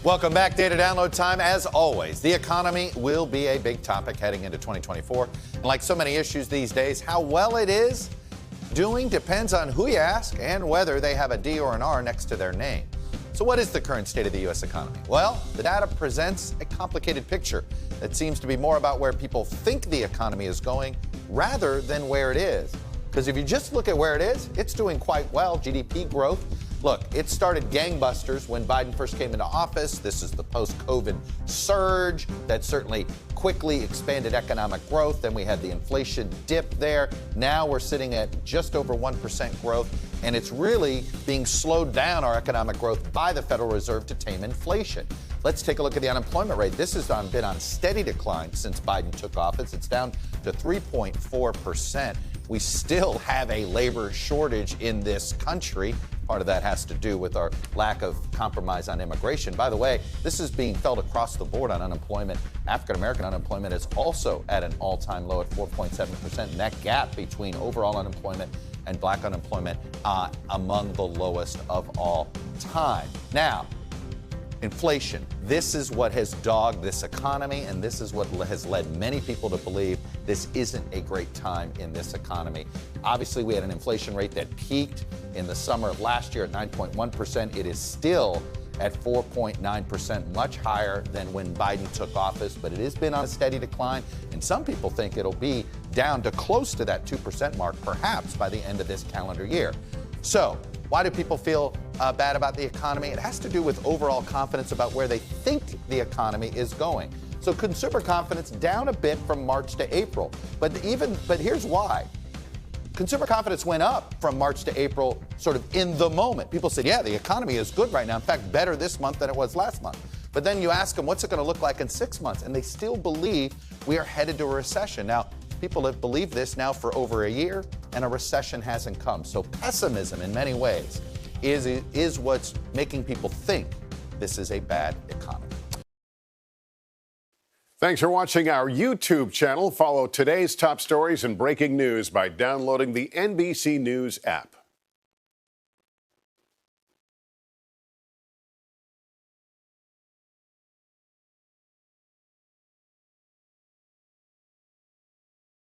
Welcome back. Data download time. As always, the economy will be a big topic heading into 2024. And like so many issues these days, how well it is doing depends on who you ask and whether they have a D or an R next to their name. So what is the current state of the U.S. economy? Well, the data presents a complicated picture that seems to be more about where people think the economy is going rather than where it is. Because if you just look at where it is, it's doing quite well. GDP growth. Look, it started gangbusters when Biden first came into office. This is the post-COVID surge that certainly quickly expanded economic growth. Then we had the inflation dip there. Now we're sitting at just over 1% growth, and it's really being slowed down, our economic growth, by the Federal Reserve to tame inflation. Let's take a look at the unemployment rate. This has been on steady decline since Biden took office. It's down to 3.4%. We still have a labor shortage in this country. Part of that has to do with our lack of compromise on immigration. By the way, this is being felt across the board on unemployment. African-American unemployment is also at an all-time low at 4.7%. And that gap between overall unemployment and black unemployment among the lowest of all time. Now, inflation. This is what has dogged this economy, and this is what has led many people to believe this isn't a great time in this economy. Obviously, we had an inflation rate that peaked in the summer of last year at 9.1%. It is still at 4.9%, much higher than when Biden took office, but it has been on a steady decline, and some people think it'll be down to close to that 2% mark, perhaps by the end of this calendar year. So, why do people feel bad about the economy? It has to do with overall confidence about where they think the economy is going. So consumer confidence down a bit from March to April. But here's why. Consumer confidence went up from March to April sort of in the moment. People said, yeah, the economy is good right now. In fact, better this month than it was last month. But then you ask them, what's it going to look like in 6 months? And they still believe we are headed to a recession. Now, people have believed this now for over a year, and a recession hasn't come. So pessimism in many ways is what's making people think this is a bad economy. Thanks for watching our YouTube channel. Follow today's top stories and breaking news by downloading the NBC News app.